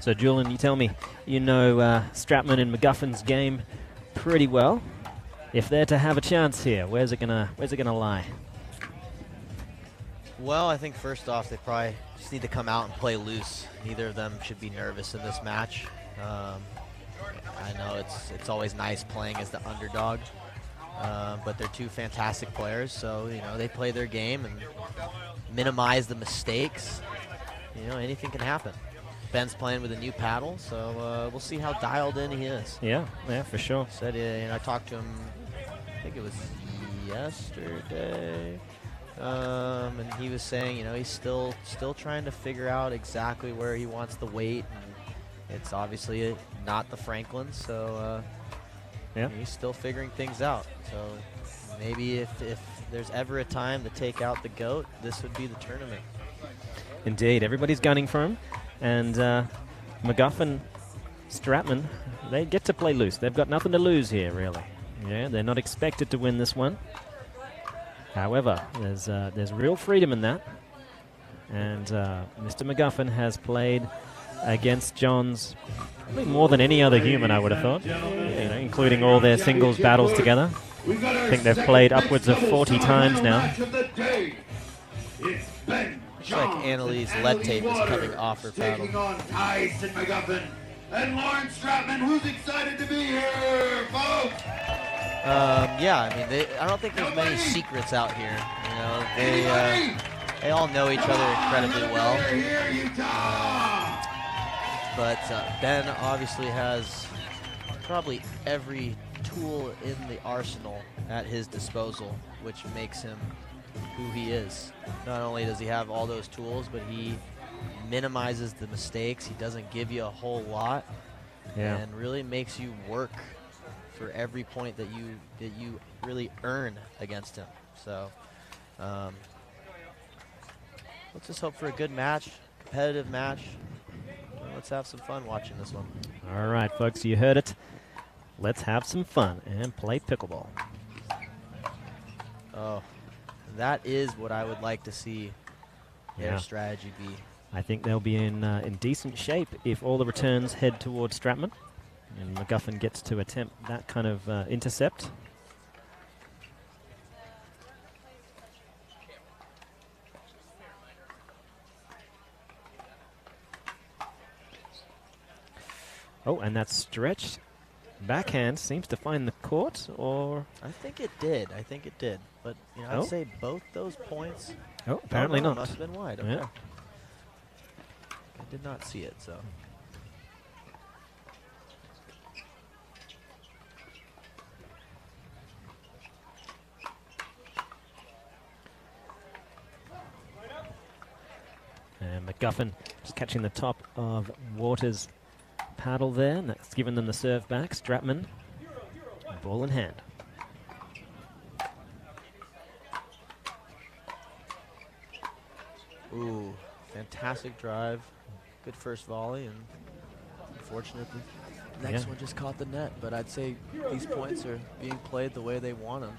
So, Julian, you tell me, you know Stratman and McMuffin's game pretty well. If they're to have a chance here, where's it gonna lie? Well, I think first off, they probably just need to come out and play loose. Neither of them should be nervous in this match. I know it's always nice playing as the underdog, but they're two fantastic players, so they play their game and minimize the mistakes. Anything can happen. Ben's playing with a new paddle, so we'll see how dialed in he is. Yeah, for sure. Said, I talked to him, I think it was yesterday, and he was saying, he's still trying to figure out exactly where he wants the weight. And it's obviously not the Franklin, so he's still figuring things out. So maybe if there's ever a time to take out the GOAT, this would be the tournament. Indeed, everybody's gunning for him. And McMuffin, Stratman, they get to play loose. They've got nothing to lose here, really. Yeah, they're not expected to win this one. However, there's real freedom in that. And Mr. McMuffin has played against Johns probably more than any other human, I would have thought, including all their singles battles together. I think they've played upwards of 40 times now. Looks like Annalise lead tape is coming off her paddle. Taking on Tyson McMuffin and Lawrence Stratman, who's excited to be here, folks? I don't think there's many secrets out here. They all know each other incredibly well. But Ben obviously has probably every tool in the arsenal at his disposal, which makes him who he is. Not only does he have all those tools, but he minimizes the mistakes. He doesn't give you a whole lot, and really makes you work for every point that you really earn against him. So let's just hope for a good match, competitive match. Let's have some fun watching this one. All right, folks, you heard it. Let's have some fun and play pickleball. Oh, that is what I would like to see their strategy be. I think they'll be in decent shape if all the returns head towards Stratman and McMuffin gets to attempt that kind of intercept. Oh, and that stretched backhand seems to find the court, or? I think it did. But, I'd say both those points. Oh, apparently not. Must have been wide. Okay. Yeah. I did not see it, so. And McMuffin just catching the top of Waters' paddle there, and that's given them the serve back. Stratman, ball in hand. Ooh, fantastic drive. Good first volley, and unfortunately, next one just caught the net. But I'd say these points are being played the way they want them.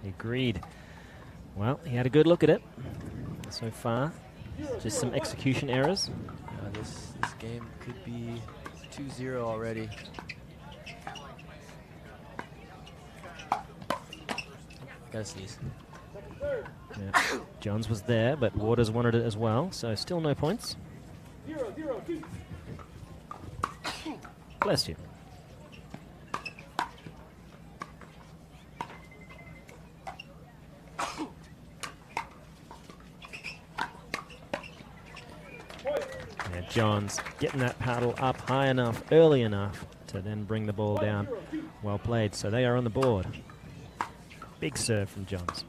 Agreed. Well, he had a good look at it so far. Just some execution errors. This game could be 2-0 already. Gotta sneeze. Yeah. Johns was there, but Waters wanted it as well, so still no points. Bless you. Johns getting that paddle up high enough, early enough to then bring the ball down. Well played. So they are on the board. Big serve from Johns.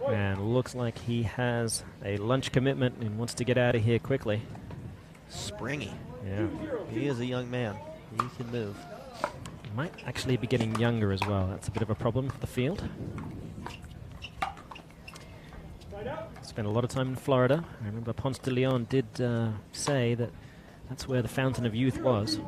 And looks like he has a lunch commitment and wants to get out of here quickly. Springy. Yeah. He is a young man. He can move. He might actually be getting younger as well. That's a bit of a problem for the field. Spent a lot of time in Florida. I remember Ponce de Leon did say that that's where the fountain of youth was.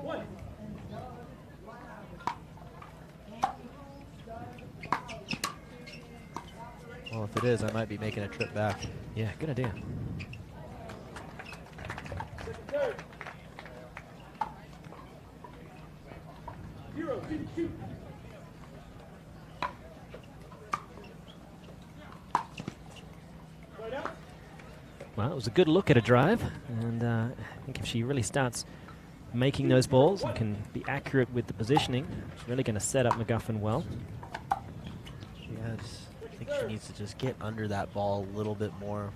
Well, if it is, I might be making a trip back. Yeah, good idea. Well, it was a good look at a drive, and I think if she really starts making those balls and can be accurate with the positioning, it's really going to set up McMuffin well. Yeah, I think she needs to just get under that ball a little bit more.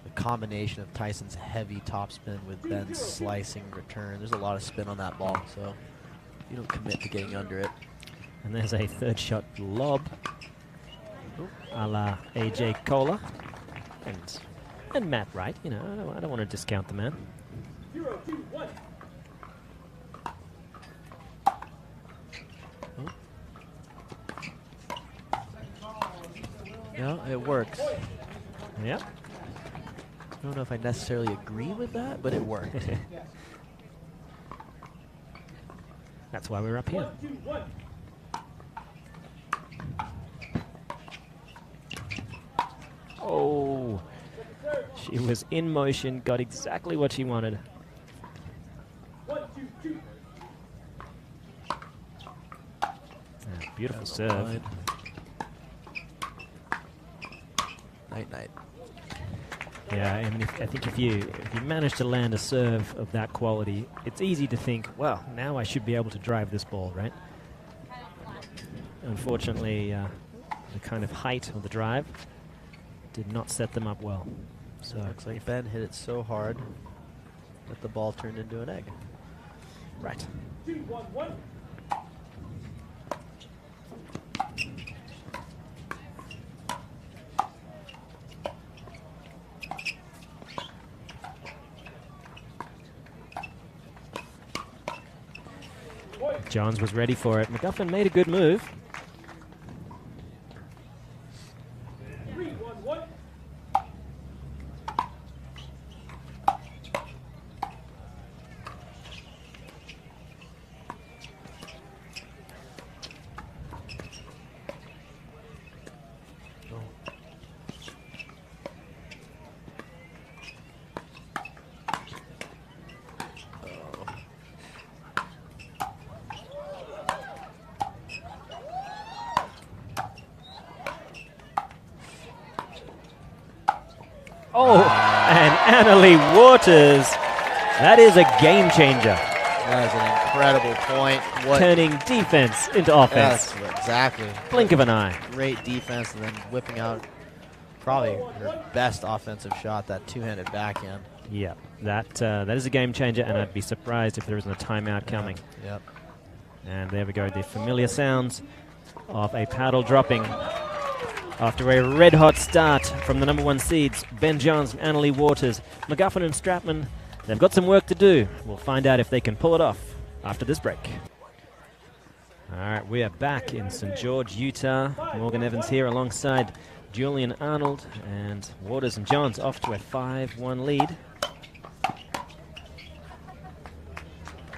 The combination of Tyson's heavy topspin with Ben's slicing return. There's a lot of spin on that ball, so you don't commit to getting under it. And there's a third shot lob, a la AJ Kohler. And Matt Wright, you know, I don't want to discount the man. 0, 2, 1. Yeah, it works. Yep. I don't know if I necessarily agree with that, but it worked. That's why we're up here. 1, 2, 1. Oh, she was in motion, got exactly what she wanted. 1, 2, 2. Beautiful serve. Night, night. Yeah, I mean, I think if you manage to land a serve of that quality, it's easy to think, well, now I should be able to drive this ball, right? Unfortunately, the kind of height of the drive did not set them up well. So Looks like Ben hit it so hard that the ball turned into an egg. right. 2, 1, 1. Johns was ready for it. McMuffin made a good move. 3, 1, 1. Oh, and Annalie Waters. That is a game changer. That is an incredible point. Turning defense into offense. Yes, exactly. Blink of an eye. Great defense, and then whipping out probably her best offensive shot, that two-handed backhand. Yeah, that is a game changer, and I'd be surprised if there isn't a timeout coming. Yep. And there we go, the familiar sounds of a paddle dropping after a red-hot start from the number 1 seeds, Ben Johns and Annalie Waters. McMuffin and Stratman, they've got some work to do. We'll find out if they can pull it off after this break. All right, we are back in St. George, Utah. Morgan Evans here alongside Julian Arnold, and Waters and Johns off to a 5-1 lead.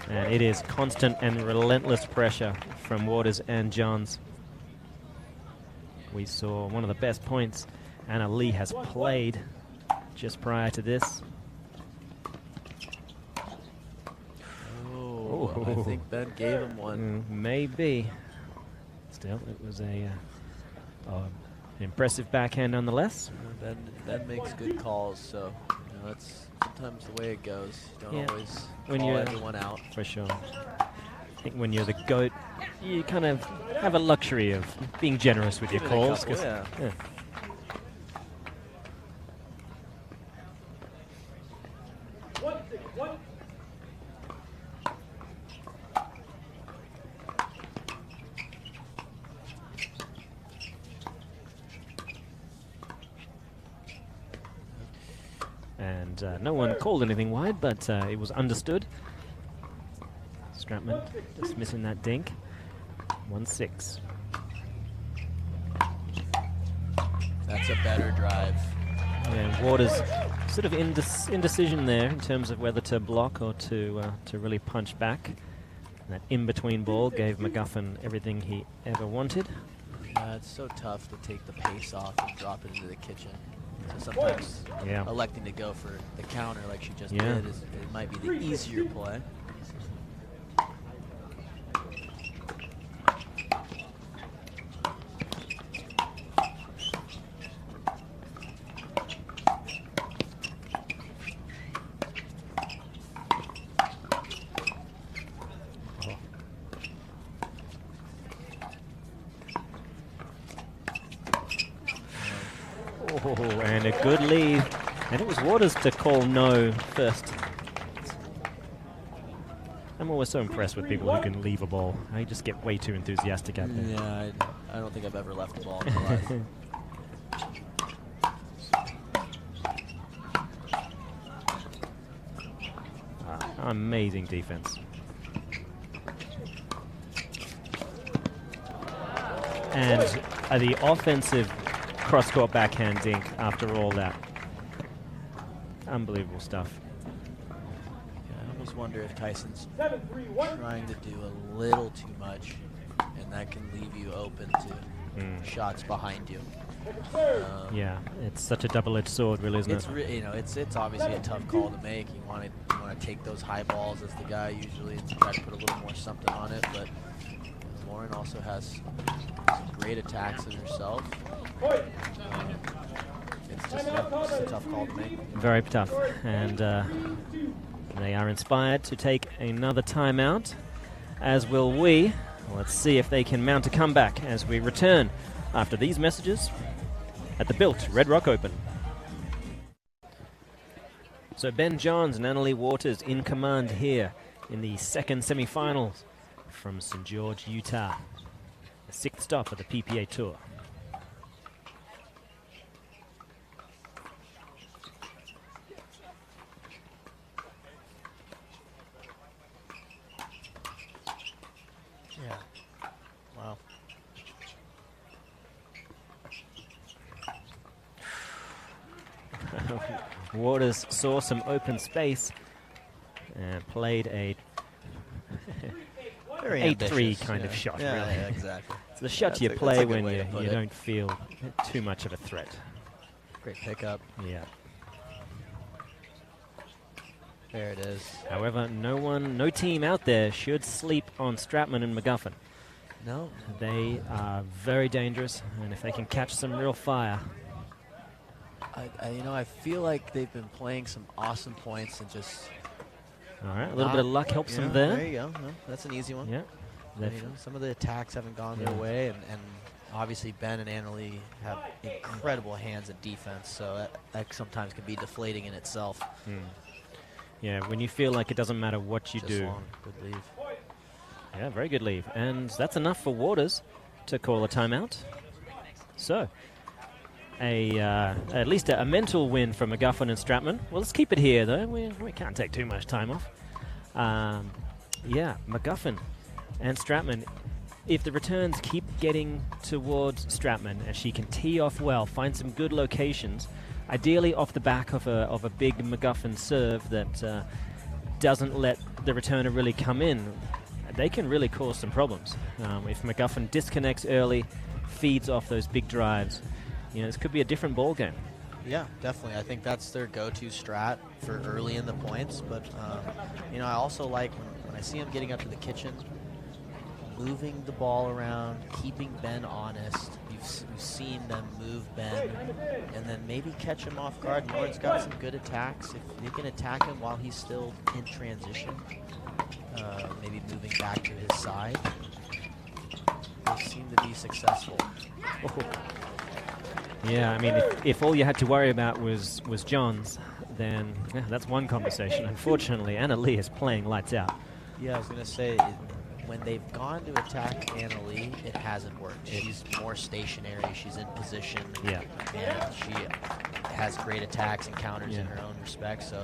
And it is constant and relentless pressure from Waters and Johns. We saw one of the best points Anna Leigh has played just prior to this. Oh, I think Ben gave him one. Maybe. Still, it was a an impressive backhand nonetheless. Ben makes good calls, so that's sometimes the way it goes. You don't always call everyone out. For sure. I think when you're the GOAT, you kind of have a luxury of being generous with your calls. Yeah. And no one called anything wide, but it was understood. Stratman just missing that dink. 1-6. That's a better drive. And Waters sort of indecision there in terms of whether to block or to really punch back. And that in-between ball gave McMuffin everything he ever wanted. It's so tough to take the pace off and drop it into the kitchen. So sometimes electing to go for the counter like she just did it might be the easier play. Oh, and a good lead. And it was Waters to call no first. I'm always so impressed with people who can leave a ball. I just get way too enthusiastic out there. Yeah, I don't think I've ever left a ball in my life. Amazing defense. And the offensive cross-court backhand dink after all that. Unbelievable stuff. Yeah, I almost wonder if Tyson's trying to do a little too much, and that can leave you open to shots behind you. Yeah, it's such a double-edged sword, really, isn't it? It's obviously a tough call to make. You want to take those high balls as the guy usually and try to put a little more something on it, but Lauren also has some great attacks in herself. It's just a tough call to make. Very tough, and they are inspired to take another timeout, as will we. Let's see if they can mount a comeback as we return after these messages at the Built Red Rock Open. So Ben Johns and Annalie Waters in command here in the second semifinals from St. George, Utah. The sixth stop of the PPA Tour. Yeah. Wow. Waters saw some open space and played a 8-3 kind of shot, really. Yeah, exactly. It's the shot you play when you don't feel too much of a threat. Great pickup. Yeah. There it is. However, no team out there should sleep on Stratman and McMuffin. No. They are very dangerous, and if they can catch some real fire. I feel like they've been playing some awesome points and just. All right, a little bit of luck helps them there. There you go. No, that's an easy one. Yeah. Some of the attacks haven't gone their way, and obviously Ben and Annalie have incredible hands at defense, so that sometimes can be deflating in itself. Yeah, when you feel like it doesn't matter what you do. Long. Good leave. Yeah, very good leave. And that's enough for Waters to call a timeout. So, at least a mental win for McMuffin and Stratman. Well, let's keep it here, though. We can't take too much time off. Yeah, McMuffin and Stratman, if the returns keep getting towards Stratman and she can tee off well, find some good locations, ideally off the back of a big McMuffin serve that doesn't let the returner really come in, they can really cause some problems. If McMuffin disconnects early, feeds off those big drives, this could be a different ball game. Yeah, definitely. I think that's their go-to strat for early in the points. But, I also like when I see them getting up to the kitchen, moving the ball around, keeping Ben honest. You've seen them move Ben, and then maybe catch him off guard. Lauren's got some good attacks. If they can attack him while he's still in transition, maybe moving back to his side, they seem to be successful. Yeah, I mean, if all you had to worry about was Johns, then that's one conversation. Unfortunately, Annalie is playing lights out. Yeah, I was going to say, when they've gone to attack Annalie, it hasn't worked. She's more stationary. She's in position. Yeah. And she has great attacks and counters in her own respect. So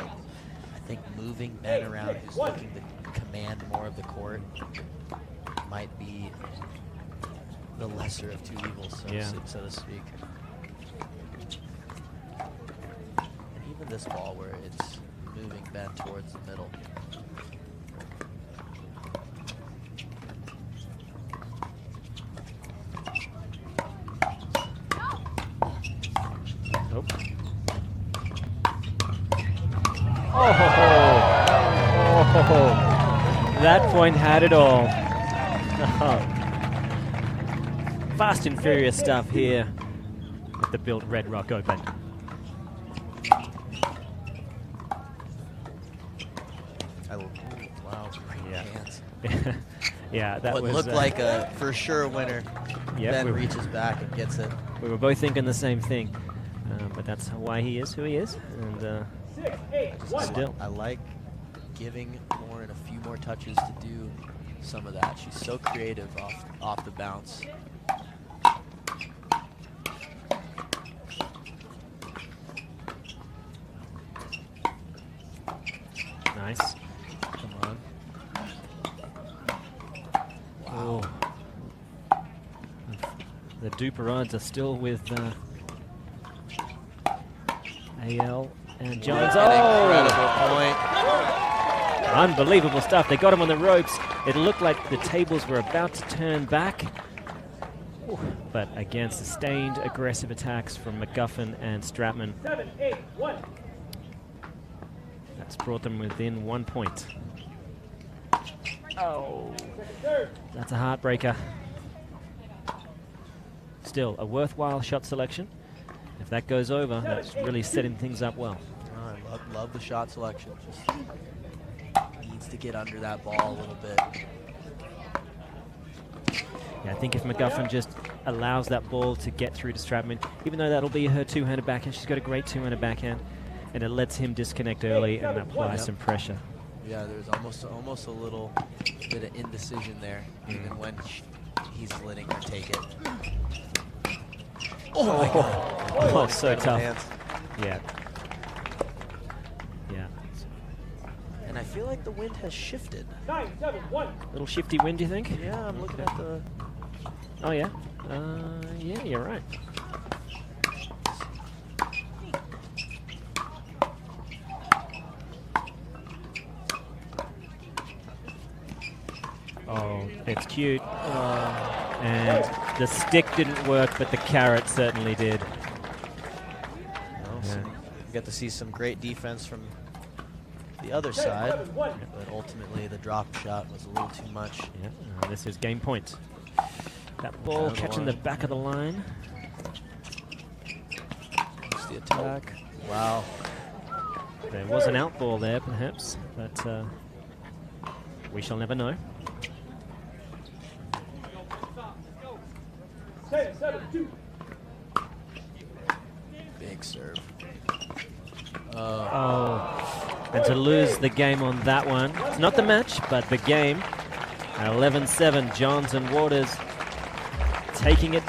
I think moving Ben around, who's looking to command more of the court, might be the lesser of two evils, so to speak. And even this ball where it's moving Ben towards the middle. That point had it all. Fast and furious stuff here at the Built Red Rock Open. Wow. Yeah. Hands. Yeah, that What was looked like a for sure winner. Yep, Ben reaches back and gets it. we were both thinking the same thing, but that's why he is who he is. And 6, 8, 1. still, I like giving Lauren a few more touches to do some of that. She's so creative off the bounce. nice. Come on. Oh. The duper odds are still with AL and Jones. An Oh! incredible point. Unbelievable stuff. They got him on the ropes. It looked like the tables were about to turn back. Ooh. But again, sustained aggressive attacks from McMuffin and Stratman. 7, 8, 1. That's brought them within 1 point. Oh, Second serve. that's a heartbreaker. Still, a worthwhile shot selection. If that goes over, that's really setting things up well. Oh, I love the shot selection. Just needs to get under that ball a little bit. Yeah, I think if McMuffin just allows that ball to get through to Stratman, even though that'll be her two-handed backhand, she's got a great two-handed backhand, and it lets him disconnect early and apply some pressure. Yeah, there's almost a little bit of indecision there, even when he's letting her take it. Oh my God! Oh, so tough. Hands. Yeah. Yeah. And I feel like the wind has shifted. 9, 7, 1. Little shifty wind, do you think? Yeah, I'm looking at the. Oh, yeah? Yeah, you're right. Oh, it's cute. And the stick didn't work, but the carrot certainly did. You get to see some great defense from the other side, 7, 1. but ultimately the drop shot was a little too much. Yeah, this is game point. That ball Down the catching the line. back of the line. It's the attack. Wow. There was an out ball there, perhaps, but we shall never know. 10, 7, 2. Big serve. Oh, and to lose the game on that one. It's not the match, but the game. 11-7, Johns and Waters taking it,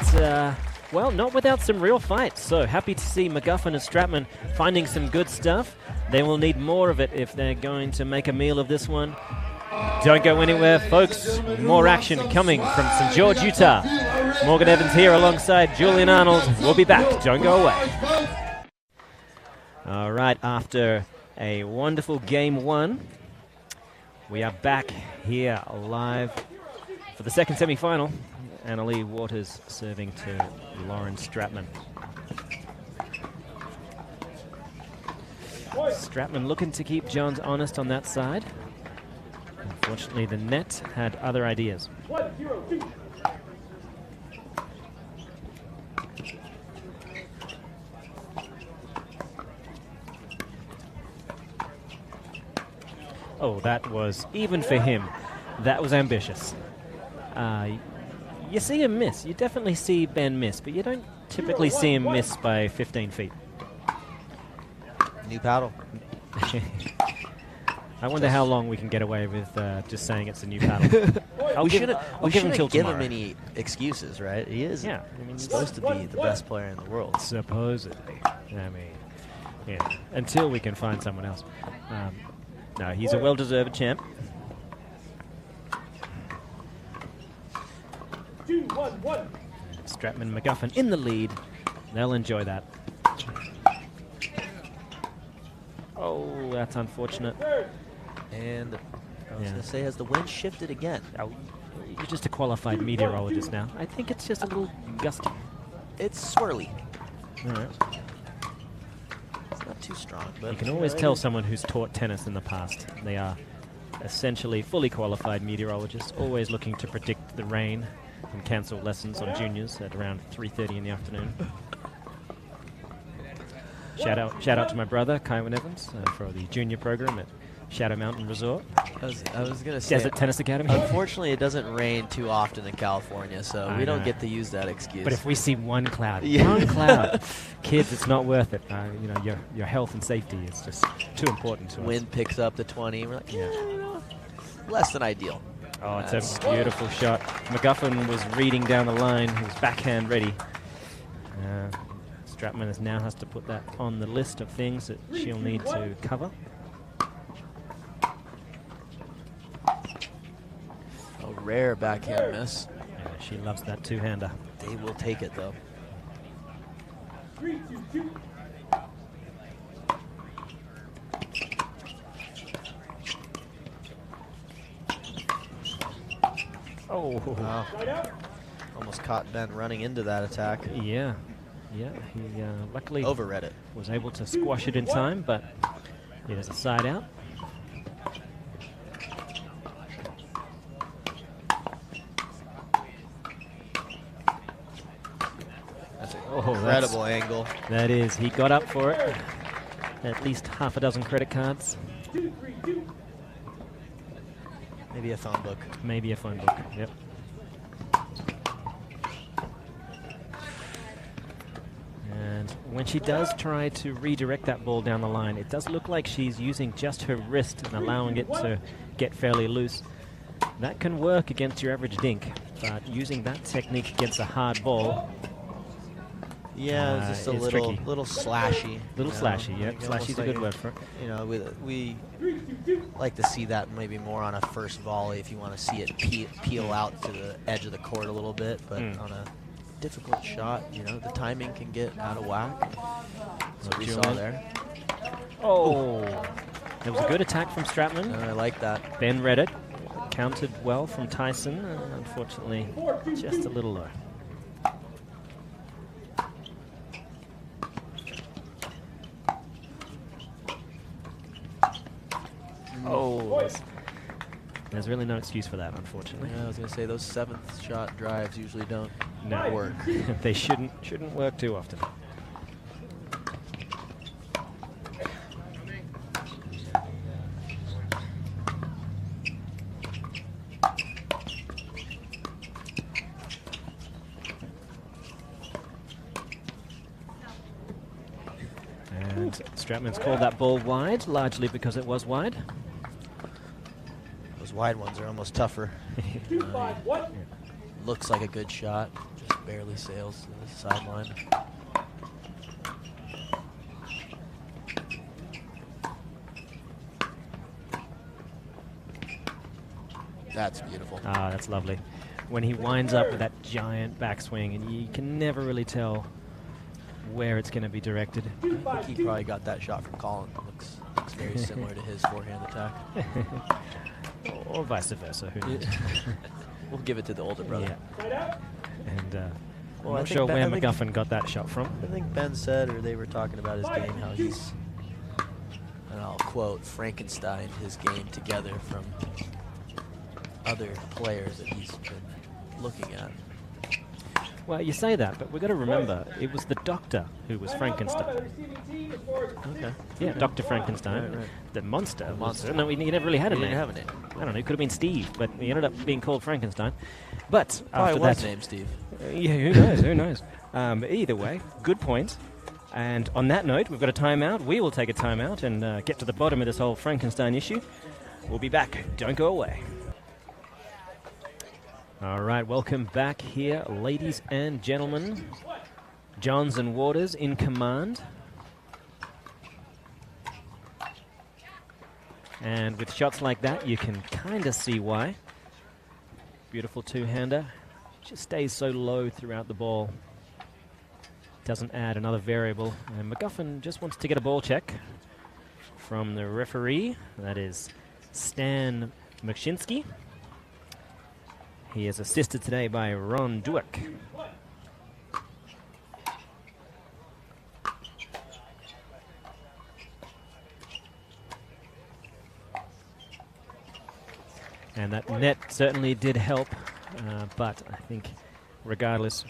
well, not without some real fights. So happy to see McMuffin and Stratman finding some good stuff. They will need more of it if they're going to make a meal of this one. Don't go anywhere, folks. More action coming from St. George, Utah. Morgan Evans here alongside Julian Arnold. We'll be back. Don't go away. All right, after a wonderful game one, we are back here live for the second semi-final. Annalie Waters serving to Lauren Stratman. Stratman looking to keep Johns honest on that side. Unfortunately, the net had other ideas. 1, 0, 2. Oh, that was, even for him, that was ambitious. You see him miss. You definitely see Ben miss, but you don't typically see him miss by 15 feet. New paddle. I wonder how long we can get away with just saying it's a new paddle. We shouldn't give him till give tomorrow. him any excuses, right? He is He's supposed to be the best player in the world. supposedly. I mean, yeah. Until we can find someone else. No, he's a well-deserved champ. 2, 1, 1. Stratman McMuffin in the lead. They'll enjoy that. Oh, that's unfortunate. Third. And I was Yeah. going to say, has the wind shifted again? Oh, you're just a qualified meteorologist now. I think it's just a little gusty. It's swirly. All right. It's not too strong. But You can always tell someone who's taught tennis in the past. They are essentially fully qualified meteorologists, always looking to predict the rain and cancel lessons on juniors at around 3:30 in the afternoon. Shout out to my brother, Kywin Evans, for the junior program at Shadow Mountain Resort. I was going to say, Desert Tennis Academy. unfortunately, it doesn't rain too often in California, so I we don't know. get to use that excuse. But if we see one cloud, Yeah. kids, it's not worth it. Your health and safety is just too important to us. wind picks up to 20, we're like, less than ideal. Oh, it's That's a beautiful shot. McMuffin was reading down the line. He was backhand ready. Stratman now has to put that on the list of things that she'll need to cover. A rare backhand miss. Yeah, she loves that two-hander. They will take it, though. 3, 2, 2. Oh, Wow. Right out. Almost caught Ben running into that attack. yeah. Yeah, he luckily Overread it. was able to squash it in time, but it is a side out. That's an Oh, incredible angle. That is. He got up for it. At least half a dozen credit cards. 2, 3, 2. Maybe a phone book. Maybe a phone book. Yep. And when she does try to redirect that ball down the line, it does look like she's using just her wrist and allowing it to get fairly loose. That can work against your average dink, but using that technique against a hard ball, Yeah, it's just a it's little tricky. little slashy. little you know, slashy. Yep, like almost slashy's a like good word for it. You know, we 3, 2, 2. like to see that maybe more on a first volley if you want to see it peel out to the edge of the court a little bit, but on a difficult shot, you know, the timing can get out of whack. So we saw there. Oh, it was a good attack from Stratman. I like that. Ben read it. Counted well from Tyson. Unfortunately, 4, 2, just 2. a little low. Oh, there's really no excuse for that, unfortunately. Yeah, I was gonna say those seventh shot drives usually don't No. work. They shouldn't work too often. And Stratman's called that ball wide, largely because it was wide. Those wide ones are almost tougher. 2, 5, 1. Looks like a good shot, just barely sails to the sideline. That's beautiful. Ah, that's lovely. When he winds up with that giant backswing, and you can never really tell where it's going to be directed. 2, I 5, think he 2. probably got that shot from Colin. Looks very similar to his forehand attack. Or vice versa, who knows? We'll give it to the older brother. Yeah. Right out. And Well, I'm I not think sure Ben- where I think- McGuffin got that shot from. I think Ben said, or they were talking about his game, how he's, and I'll quote, Frankenstein his game together from other players that he's been looking at. Well, you say that, but we've got to remember, it was the doctor who was Frankenstein. Okay. Yeah, Dr. Frankenstein. Right, right. The monster. The monster. No, he never really had a He name. didn't have a name. I don't know, he could have been Steve, but he ended up being called Frankenstein. But Probably after was that, named Steve. yeah, who knows? Who knows? Either way, good point. And on that note, we've got a timeout. We will take a timeout and get to the bottom of this whole Frankenstein issue. We'll be back. Don't go away. All right, welcome back here, ladies and gentlemen. Johns and Waters in command. And with shots like that, you can kind of see why. Beautiful two-hander. Just stays so low throughout the ball. Doesn't add another variable. And McGuffin just wants to get a ball check from the referee. That is Stan Mkshinsky. He is assisted today by Ron Dueck. And that net certainly did help, but I think regardless,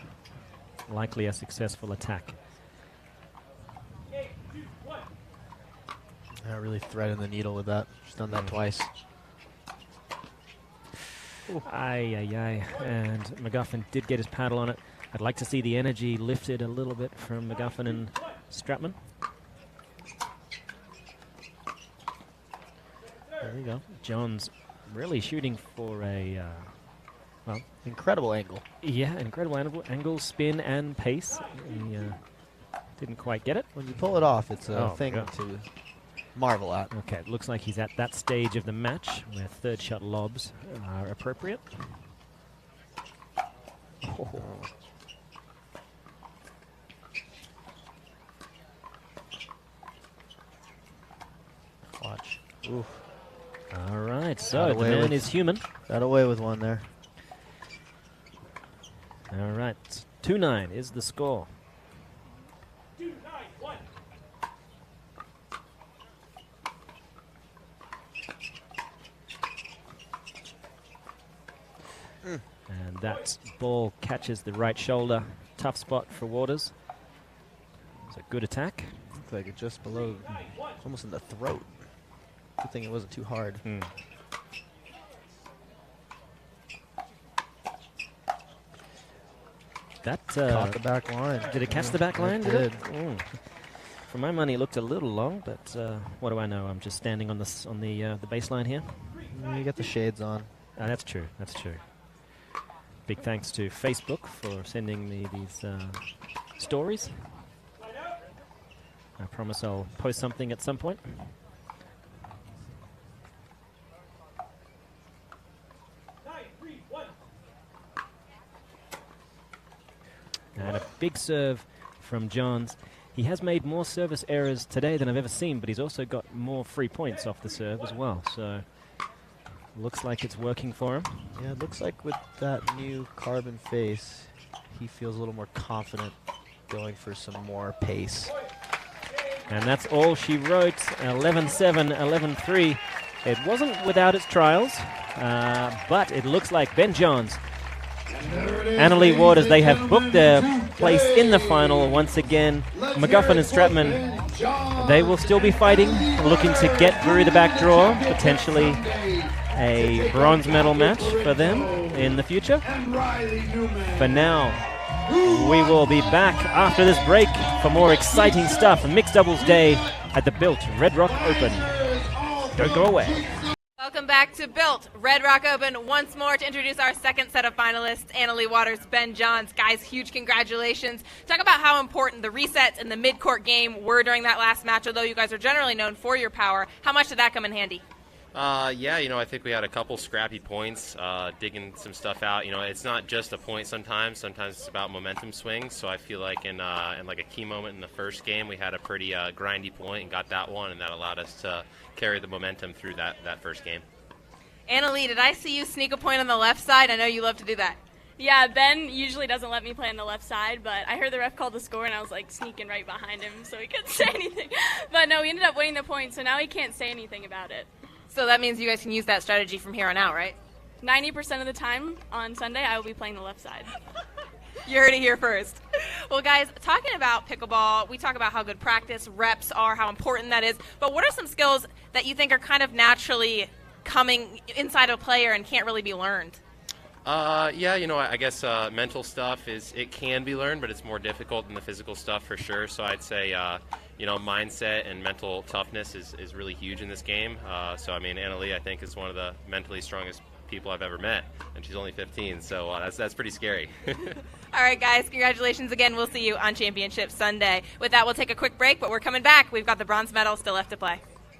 likely a successful attack. Really threading the needle with that. She's done that twice. Aye. And McMuffin did get his paddle on it. I'd like to see the energy lifted a little bit from McMuffin and Stratman. There we go. John's really shooting for a, well, incredible angle. Yeah, incredible angle, spin, and pace. He didn't quite get it. When you pull it off, it's a thing God. to marvel at. Okay, it looks like he's at that stage of the match where third shot lobs are appropriate. Oh. Watch. Oof. All right, so the man is human. Got away with one there. All right, 2-9 is the score. 2-9-1. And that ball catches the right shoulder. Tough spot for Waters. It's a good attack. Looks like it just below, almost in the throat. Good thing it wasn't too hard. That caught the back line. Did it catch the back line? It did. For my money, it looked a little long, but what do I know? I'm just standing on the baseline here. You get the shades on. That's true. That's true. Big thanks to Facebook for sending me these stories. I promise I'll post something at some point. And a big serve from Johns. He has made more service errors today than I've ever seen, but he's also got more free points off the serve as well. So looks like it's working for him. Yeah, it looks like with that new carbon face, he feels a little more confident going for some more pace. And that's all she wrote, 11-7, 11-3. It wasn't without its trials, but it looks like Ben Johns, Annalie Waters, they have booked their place in the final once again. McMuffin and Stratman, they will still be fighting, looking to get through the back draw, potentially a bronze medal match for them in the future. For now, we will be back after this break for more exciting stuff. Mixed doubles day at the Built Red Rock Open. Don't go away. Welcome back to Built Red Rock Open once more to introduce our second set of finalists, Annalie Waters, Ben Johns. Guys, huge congratulations. Talk about how important the resets and the mid-court game were during that last match, although you guys are generally known for your power. How much did that come in handy? Yeah, I think we had a couple scrappy points, digging some stuff out. It's not just a point sometimes. Sometimes it's about momentum swings. So I feel like in like a key moment in the first game, we had a pretty grindy point and got that one, and that allowed us to carry the momentum through that first game. Annalie, did I see you sneak a point on the left side? I know you love to do that. Yeah, Ben usually doesn't let me play on the left side, but I heard the ref call the score, and I was like sneaking right behind him so he couldn't say anything. But no, we ended up winning the point, so now he can't say anything about it. So that means you guys can use that strategy from here on out, right? 90% of the time on Sunday, I will be playing the left side. You heard it here first. Well, guys, talking about pickleball, we talk about how good practice, reps are, how important that is. But what are some skills that you think are kind of naturally coming inside of a player and can't really be learned? Yeah, I guess mental stuff it can be learned, but it's more difficult than the physical stuff for sure. So I'd say, mindset and mental toughness is really huge in this game. So, Annalie, I think, is one of the mentally strongest people I've ever met, and she's only 15, so that's pretty scary. All right, guys, congratulations again. We'll see you on Championship Sunday. With that, we'll take a quick break, but we're coming back. We've got the bronze medal still left to play.